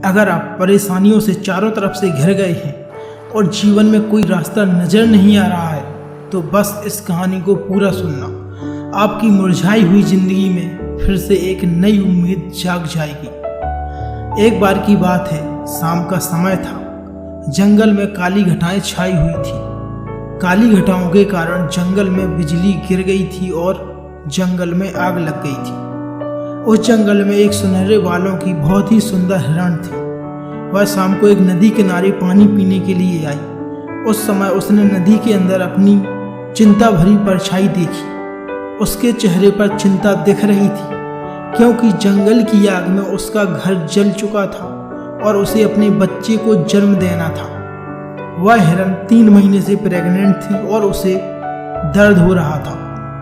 अगर आप परेशानियों से चारों तरफ से घिर गए हैं और जीवन में कोई रास्ता नज़र नहीं आ रहा है तो बस इस कहानी को पूरा सुनना। आपकी मुरझाई हुई ज़िंदगी में फिर से एक नई उम्मीद जाग जाएगी। एक बार की बात है, शाम का समय था। जंगल में काली घटाएं छाई हुई थी। काली घटाओं के कारण जंगल में बिजली गिर गई थी और जंगल में आग लग गई थी। उस जंगल में एक सुनहरे बालों की बहुत ही सुंदर हिरण थी। वह शाम को एक नदी किनारे पानी पीने के लिए आई। उस समय उसने नदी के अंदर अपनी चिंता भरी परछाई देखी। उसके चेहरे पर चिंता दिख रही थी क्योंकि जंगल की आग में उसका घर जल चुका था और उसे अपने बच्चे को जन्म देना था। वह हिरण 3 महीने से प्रेग्नेंट थी और उसे दर्द हो रहा था।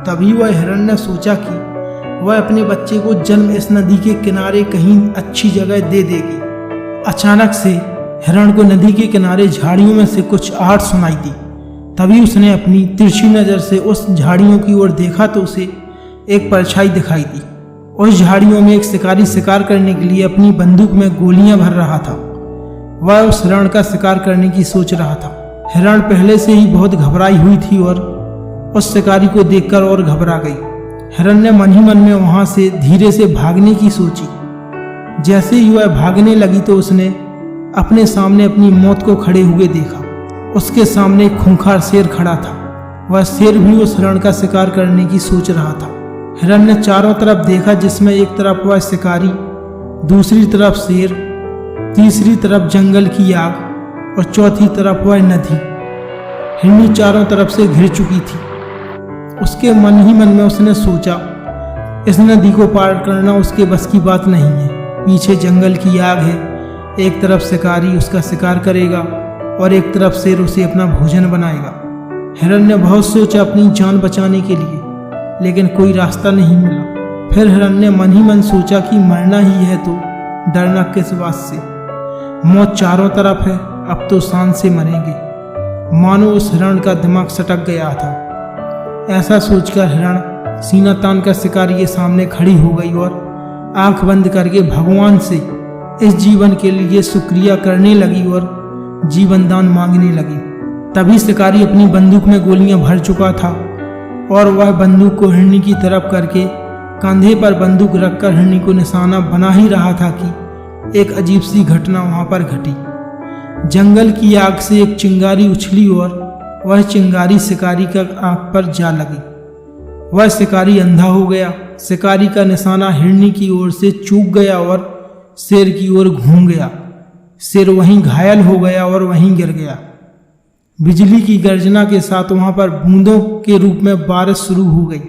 तभी वह हिरण ने सोचा कि वह अपने बच्चे को जन्म इस नदी के किनारे कहीं अच्छी जगह दे देगी। अचानक से हिरण को नदी के किनारे झाड़ियों में से कुछ आहट सुनाई दी। तभी उसने अपनी तिरछी नज़र से उस झाड़ियों की ओर देखा तो उसे एक परछाई दिखाई दी। उस झाड़ियों में एक शिकारी शिकार करने के लिए अपनी बंदूक में गोलियां भर रहा था। वह उस हिरण का शिकार करने की सोच रहा था। हिरण पहले से ही बहुत घबराई हुई थी और उस शिकारी को देखकर और घबरा गई। हिरण ने मन ही मन में वहां से धीरे से भागने की सोची। जैसे ही वह भागने लगी तो उसने अपने सामने अपनी मौत को खड़े हुए देखा। उसके सामने एक खूंखार शेर खड़ा था। वह शेर भी उस हिरण का शिकार करने की सोच रहा था। हिरण ने चारों तरफ देखा, जिसमें एक तरफ वह शिकारी, दूसरी तरफ शेर, तीसरी तरफ जंगल की आग और चौथी तरफ वह नदी। हिरनी चारों तरफ से घिर चुकी थी। उसके मन ही मन में उसने सोचा, इस नदी को पार करना उसके बस की बात नहीं है। पीछे जंगल की आग है, एक तरफ शिकारी उसका शिकार करेगा और एक तरफ शेर उसे अपना भोजन बनाएगा। हिरण ने बहुत सोचा अपनी जान बचाने के लिए, लेकिन कोई रास्ता नहीं मिला। फिर हिरण ने मन ही मन सोचा कि मरना ही है तो डरना किस बात से। मौत चारों तरफ है, अब तो शान से मरेंगे। मानो उस हिरण का दिमाग सटक गया था। ऐसा सोचकर हिरण सीना तान कर शिकारी के सामने खड़ी हो गई और आंख बंद करके भगवान से इस जीवन के लिए शुक्रिया करने लगी और जीवन दान मांगने लगी। तभी शिकारी अपनी बंदूक में गोलियां भर चुका था और वह बंदूक को हिरनी की तरफ करके कंधे पर बंदूक रखकर हिरनी को निशाना बना ही रहा था कि एक अजीब सी घटना वहां पर घटी। जंगल की आग से एक चिंगारी उछली और वह चिंगारी शिकारी का आंख पर जा लगी। वह शिकारी अंधा हो गया। शिकारी का निशाना हिरनी की ओर से चूक गया और शेर की ओर घूम गया। शेर वहीं घायल हो गया और वहीं गिर गया। बिजली की गर्जना के साथ वहां पर बूंदों के रूप में बारिश शुरू हो गई।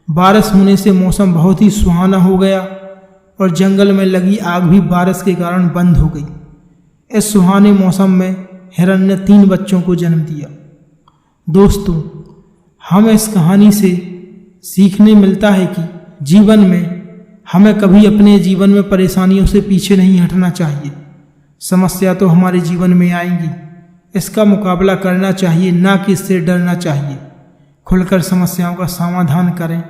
बारिश होने से मौसम बहुत ही सुहाना हो गया और जंगल में लगी आग भी बारिश के कारण बंद हो गई। इस सुहाने मौसम में हिरण ने 3 बच्चों को जन्म दिया। दोस्तों, हम इस कहानी से सीखने मिलता है कि जीवन में हमें कभी अपने जीवन में परेशानियों से पीछे नहीं हटना चाहिए। समस्या तो हमारे जीवन में आएंगी, इसका मुकाबला करना चाहिए, ना कि इससे डरना चाहिए। खुलकर समस्याओं का समाधान करें,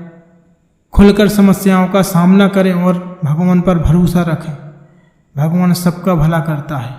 खुलकर समस्याओं का सामना करें और भगवान पर भरोसा रखें। भगवान सबका भला करता है।